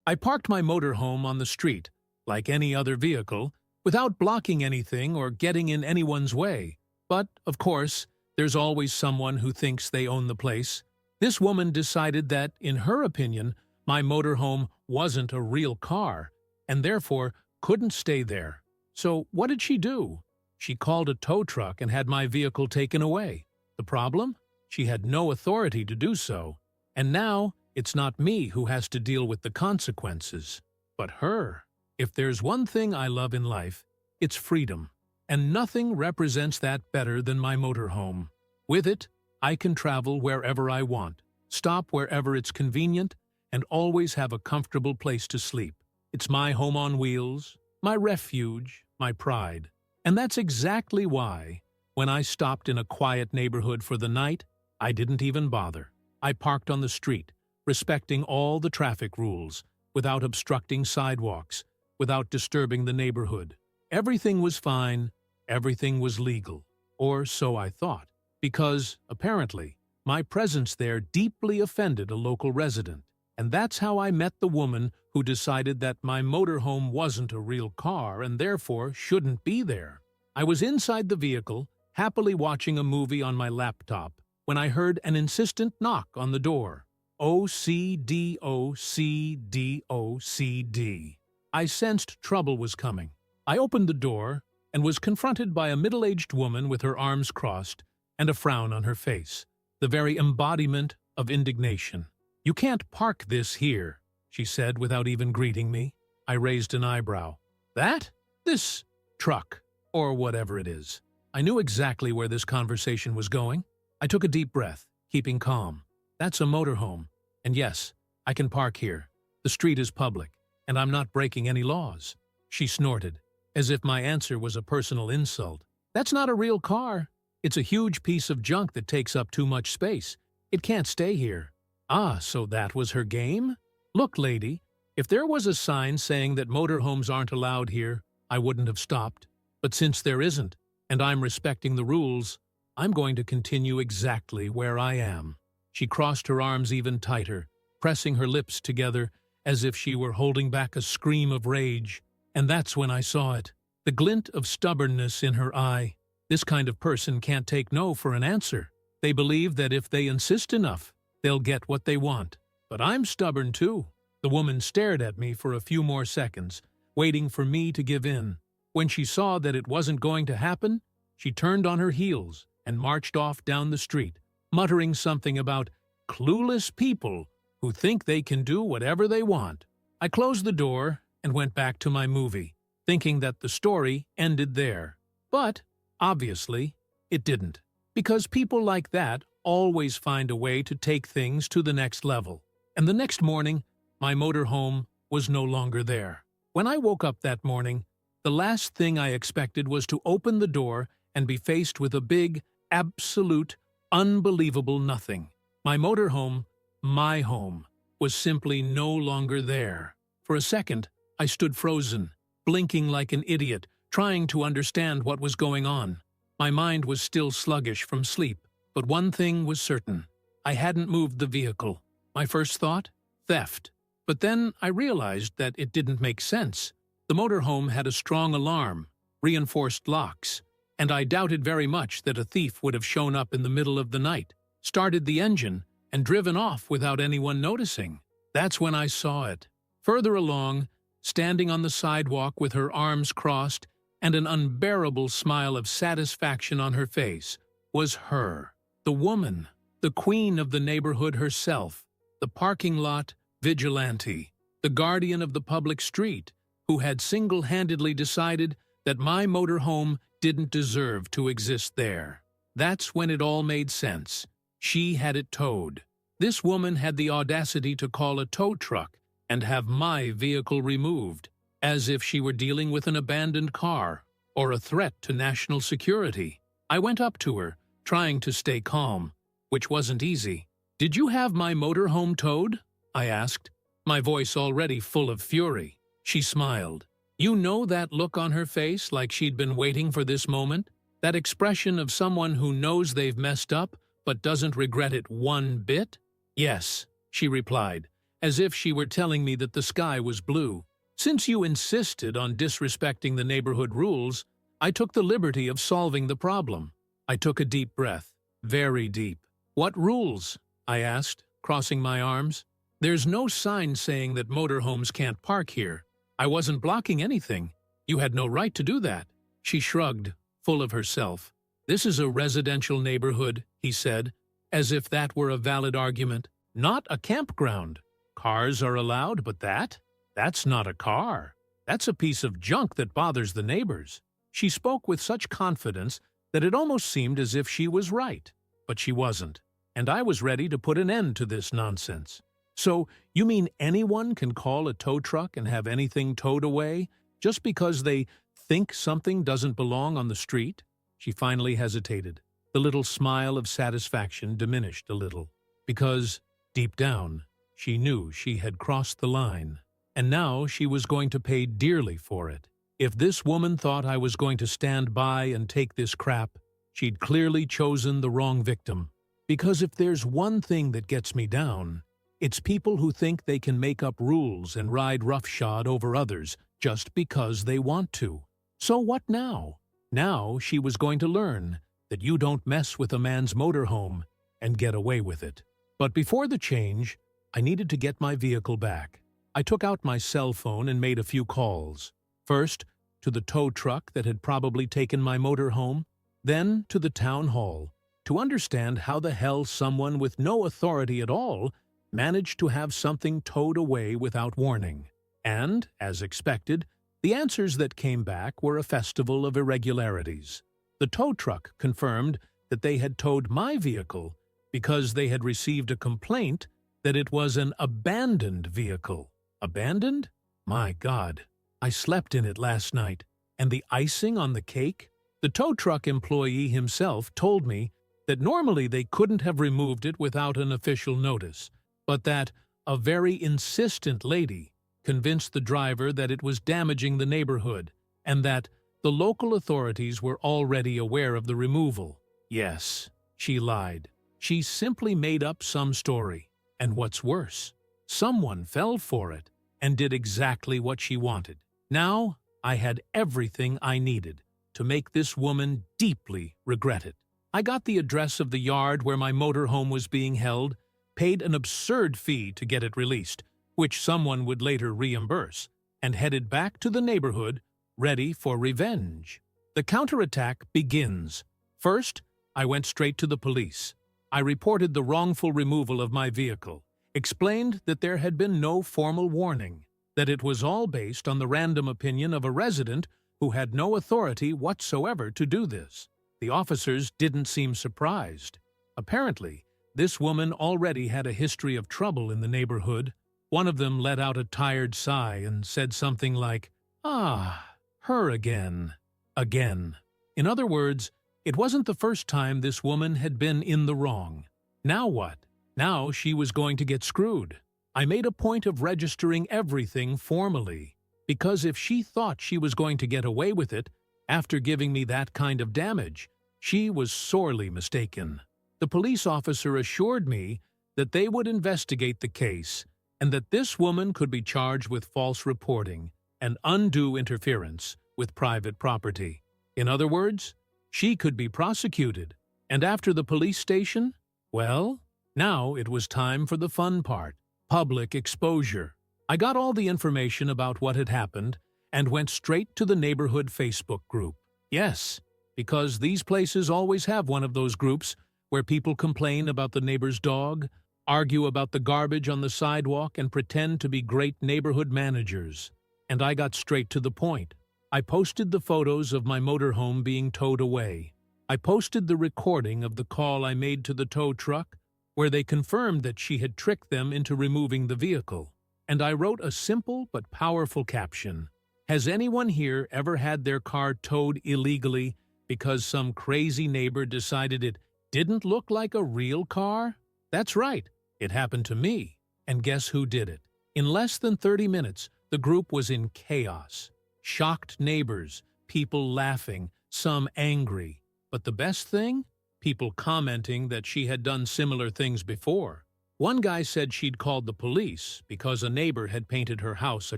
I parked my motorhome on the street, like any other vehicle, without blocking anything or getting in anyone's way. But, of course, there's always someone who thinks they own the place. This woman decided that, in her opinion, my motorhome wasn't a real car, and therefore couldn't stay there. So what did she do? She called a tow truck and had my vehicle taken away. The problem? She had no authority to do so. And now, it's not me who has to deal with the consequences, but her. If there's one thing I love in life, it's freedom. And nothing represents that better than my motorhome. With it, I can travel wherever I want, stop wherever it's convenient, and always have a comfortable place to sleep. It's my home on wheels, my refuge, my pride. And that's exactly why, when I stopped in a quiet neighborhood for the night, I didn't even bother. I parked on the street, respecting all the traffic rules, without obstructing sidewalks, without disturbing the neighborhood. Everything was fine, everything was legal, or so I thought, because, apparently, my presence there deeply offended a local resident. And that's how I met the woman who decided that my motorhome wasn't a real car and therefore shouldn't be there. I was inside the vehicle, happily watching a movie on my laptop, when I heard an insistent knock on the door. OCD, OCD, OCD. I sensed trouble was coming. I opened the door and was confronted by a middle-aged woman with her arms crossed and a frown on her face, the very embodiment of indignation. "You can't park this here," she said without even greeting me. I raised an eyebrow. "That? This truck, or whatever it is." I knew exactly where this conversation was going. I took a deep breath, keeping calm. That's a motorhome, and yes, I can park here. The street is public, and I'm not breaking any laws. She snorted, as if my answer was a personal insult. "That's not a real car. It's a huge piece of junk that takes up too much space. It can't stay here." Ah, so that was her game? Look, lady, if there was a sign saying that motorhomes aren't allowed here, I wouldn't have stopped. But since there isn't, and I'm respecting the rules, I'm going to continue exactly where I am. She crossed her arms even tighter, pressing her lips together as if she were holding back a scream of rage. And that's when I saw it, the glint of stubbornness in her eye. This kind of person can't take no for an answer. They believe that if they insist enough, they'll get what they want. But I'm stubborn too. The woman stared at me for a few more seconds, waiting for me to give in. When she saw that it wasn't going to happen, she turned on her heels and marched off down the street, muttering something about clueless people who think they can do whatever they want. I closed the door and went back to my movie, thinking that the story ended there. But, obviously, it didn't. Because people like that always find a way to take things to the next level. And the next morning, my motorhome was no longer there. When I woke up that morning, the last thing I expected was to open the door and be faced with a big, absolute, unbelievable nothing. My motorhome, my home, was simply no longer there. For a second, I stood frozen, blinking like an idiot, trying to understand what was going on. My mind was still sluggish from sleep, but one thing was certain. I hadn't moved the vehicle. My first thought? Theft. But then I realized that it didn't make sense. The motorhome had a strong alarm, reinforced locks, and I doubted very much that a thief would have shown up in the middle of the night, started the engine, and driven off without anyone noticing. That's when I saw it. Further along, standing on the sidewalk with her arms crossed and an unbearable smile of satisfaction on her face, was her. The woman, the queen of the neighborhood herself, the parking lot vigilante, the guardian of the public street, who had single-handedly decided that my motorhome didn't deserve to exist there. That's when it all made sense. She had it towed. This woman had the audacity to call a tow truck and have my vehicle removed, as if she were dealing with an abandoned car or a threat to national security. I went up to her, trying to stay calm, which wasn't easy. "Did you have my motorhome towed?" I asked, my voice already full of fury. She smiled. You know that look on her face, like she'd been waiting for this moment? That expression of someone who knows they've messed up, but doesn't regret it one bit? "Yes," she replied, as if she were telling me that the sky was blue. Since you insisted on disrespecting the neighborhood rules, I took the liberty of solving the problem. I took a deep breath, very deep. What rules? I asked, crossing my arms. There's no sign saying that motorhomes can't park here. I wasn't blocking anything. You had no right to do that. She shrugged, full of herself. This is a residential neighborhood, he said, as if that were a valid argument. Not a campground. Cars are allowed, but that's not a car. That's a piece of junk that bothers the neighbors. She spoke with such confidence that it almost seemed as if she was right. But she wasn't, and I was ready to put an end to this nonsense. So, you mean anyone can call a tow truck and have anything towed away just because they think something doesn't belong on the street? She finally hesitated. The little smile of satisfaction diminished a little, because, deep down, she knew she had crossed the line, and now she was going to pay dearly for it. If this woman thought I was going to stand by and take this crap, she'd clearly chosen the wrong victim. Because if there's one thing that gets me down, it's people who think they can make up rules and ride roughshod over others just because they want to. So what now? Now she was going to learn that you don't mess with a man's motorhome and get away with it. But before the change, I needed to get my vehicle back. I took out my cell phone and made a few calls. First, to the tow truck that had probably taken my motorhome, then to the town hall, to understand how the hell someone with no authority at all managed to have something towed away without warning. And, as expected, the answers that came back were a festival of irregularities. The tow truck confirmed that they had towed my vehicle because they had received a complaint that it was an abandoned vehicle. Abandoned? My God, I slept in it last night. And the icing on the cake? The tow truck employee himself told me that normally they couldn't have removed it without an official notice, but that a very insistent lady convinced the driver that it was damaging the neighborhood and that the local authorities were already aware of the removal. Yes, she lied. She simply made up some story. And what's worse, someone fell for it and did exactly what she wanted. Now, I had everything I needed to make this woman deeply regret it. I got the address of the yard where my motorhome was being held, paid an absurd fee to get it released, which someone would later reimburse, and headed back to the neighborhood, ready for revenge. The counterattack begins. First, I went straight to the police. I reported the wrongful removal of my vehicle, explained that there had been no formal warning, that it was all based on the random opinion of a resident who had no authority whatsoever to do this. The officers didn't seem surprised. Apparently, this woman already had a history of trouble in the neighborhood. One of them let out a tired sigh and said something like, "Ah, her again." Again. In other words, it wasn't the first time this woman had been in the wrong. Now what? Now she was going to get screwed. I made a point of registering everything formally, because if she thought she was going to get away with it, after giving me that kind of damage, she was sorely mistaken. The police officer assured me that they would investigate the case and that this woman could be charged with false reporting and undue interference with private property. In other words, she could be prosecuted. And after the police station, well, now it was time for the fun part, public exposure. I got all the information about what had happened and went straight to the neighborhood Facebook group. Yes, because these places always have one of those groups where people complain about the neighbor's dog, argue about the garbage on the sidewalk, and pretend to be great neighborhood managers. And I got straight to the point. I posted the photos of my motorhome being towed away. I posted the recording of the call I made to the tow truck, where they confirmed that she had tricked them into removing the vehicle. And I wrote a simple but powerful caption. Has anyone here ever had their car towed illegally because some crazy neighbor decided it didn't look like a real car? That's right, it happened to me. And guess who did it? In less than 30 minutes, the group was in chaos. Shocked neighbors, people laughing, some angry. But the best thing? People commenting that she had done similar things before. One guy said she'd called the police because a neighbor had painted her house a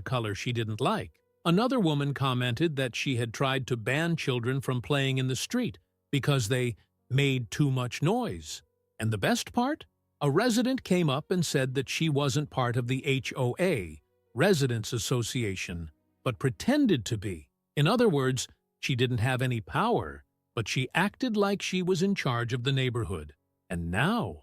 color she didn't like. Another woman commented that she had tried to ban children from playing in the street because they made too much noise. And the best part? A resident came up and said that she wasn't part of the HOA, Residents Association, but pretended to be. In other words, she didn't have any power, but she acted like she was in charge of the neighborhood. And now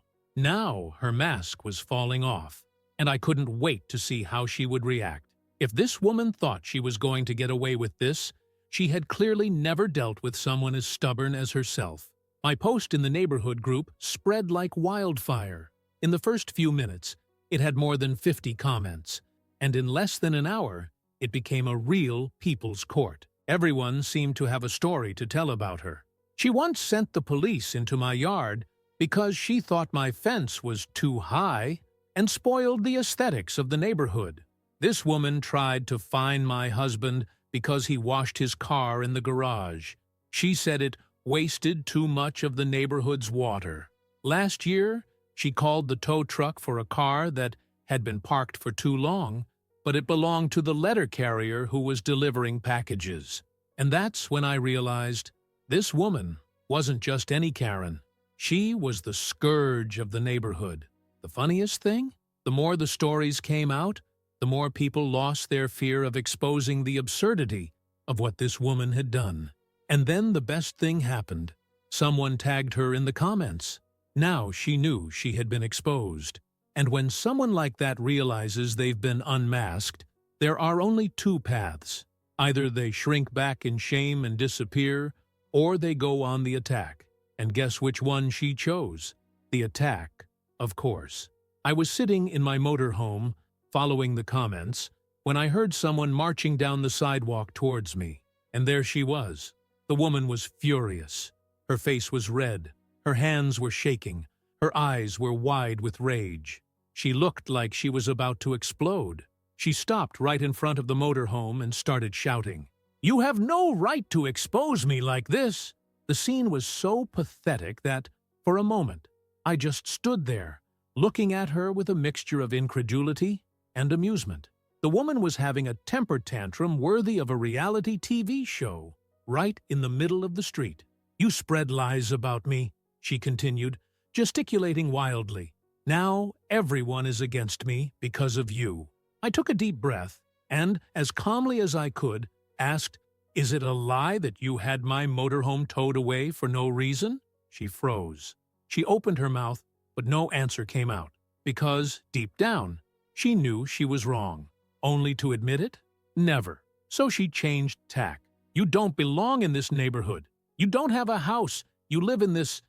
her mask was falling off, and I couldn't wait to see how she would react. If this woman thought she was going to get away with this, she had clearly never dealt with someone as stubborn as herself. My post in the neighborhood group spread like wildfire. In the first few minutes, it had more than 50 comments, and in less than an hour, it became a real people's court. Everyone seemed to have a story to tell about her. She once sent the police into my yard because she thought my fence was too high and spoiled the aesthetics of the neighborhood. This woman tried to fine my husband because he washed his car in the garage. She said it wasted too much of the neighborhood's water. Last year, she called the tow truck for a car that had been parked for too long, but it belonged to the letter carrier who was delivering packages. And that's when I realized this woman wasn't just any Karen. She was the scourge of the neighborhood. The funniest thing? The more the stories came out, the more people lost their fear of exposing the absurdity of what this woman had done. And then the best thing happened. Someone tagged her in the comments. Now she knew she had been exposed. And when someone like that realizes they've been unmasked, there are only two paths. Either they shrink back in shame and disappear, or they go on the attack. And guess which one she chose? The attack, of course. I was sitting in my motorhome, following the comments, when I heard someone marching down the sidewalk towards me. And there she was. The woman was furious. Her face was red. Her hands were shaking. Her eyes were wide with rage. She looked like she was about to explode. She stopped right in front of the motorhome and started shouting, "You have no right to expose me like this!" The scene was so pathetic that, for a moment, I just stood there, looking at her with a mixture of incredulity and amusement. The woman was having a temper tantrum worthy of a reality TV show, right in the middle of the street. "You spread lies about me," she continued, gesticulating wildly. "Now everyone is against me because of you." I took a deep breath and, as calmly as I could, asked, "Is it a lie that you had my motorhome towed away for no reason?" She froze. She opened her mouth, but no answer came out, because, deep down, she knew she was wrong. Only to admit it? Never. So she changed tack. "You don't belong in this neighborhood. You don't have a house. You live in this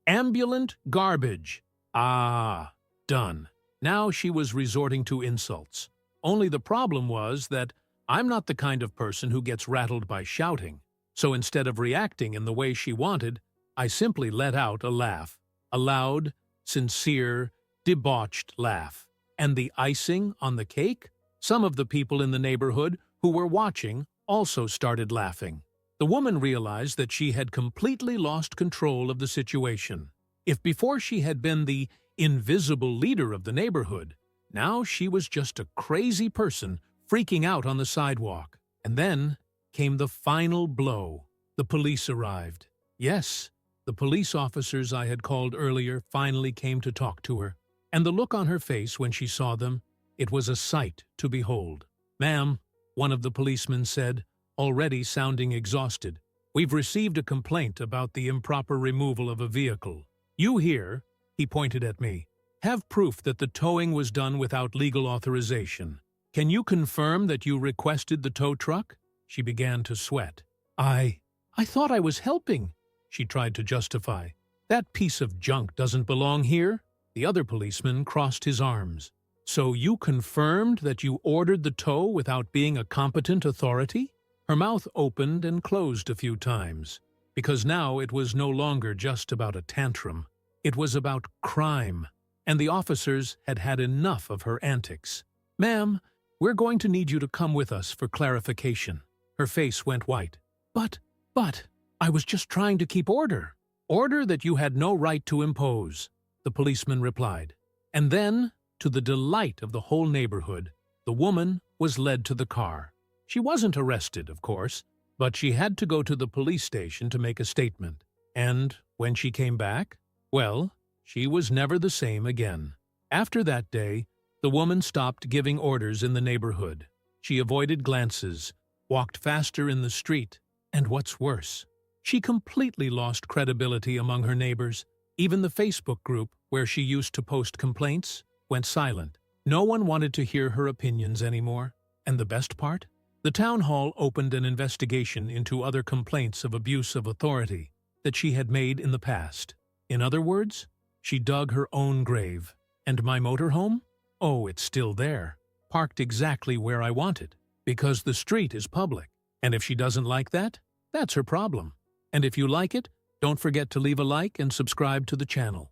ambulant garbage." Ah, done. Now she was resorting to insults. Only the problem was that I'm not the kind of person who gets rattled by shouting. So instead of reacting in the way she wanted, I simply let out a laugh. A loud, sincere, debauched laugh. And the icing on the cake? Some of the people in the neighborhood who were watching also started laughing. The woman realized that she had completely lost control of the situation. If before she had been the invisible leader of the neighborhood, now she was just a crazy person freaking out on the sidewalk. And then came the final blow. The police arrived. Yes, the police officers I had called earlier finally came to talk to her. And the look on her face when she saw them, it was a sight to behold. "Ma'am," one of the policemen said, already sounding exhausted, "we've received a complaint about the improper removal of a vehicle. You here," he pointed at me, "have proof that the towing was done without legal authorization. Can you confirm that you requested the tow truck?" She began to sweat. I thought I was helping," she tried to justify. "That piece of junk doesn't belong here." The other policeman crossed his arms. "So you confirmed that you ordered the tow without being a competent authority?" Her mouth opened and closed a few times, because now it was no longer just about a tantrum. It was about crime, and the officers had had enough of her antics. "Ma'am, we're going to need you to come with us for clarification." Her face went white. But, I was just trying to keep order. Order that you had no right to impose," the policeman replied. And then, to the delight of the whole neighborhood, the woman was led to the car. She wasn't arrested, of course, but she had to go to the police station to make a statement. And when she came back, well, she was never the same again. After that day, the woman stopped giving orders in the neighborhood. She avoided glances, walked faster in the street, and what's worse, she completely lost credibility among her neighbors. Even the Facebook group, where she used to post complaints, went silent. No one wanted to hear her opinions anymore. And the best part? The town hall opened an investigation into other complaints of abuse of authority that she had made in the past. In other words, she dug her own grave. And my motorhome? Oh, it's still there, parked exactly where I want it, because the street is public. And if she doesn't like that, that's her problem. And if you like it, don't forget to leave a like and subscribe to the channel.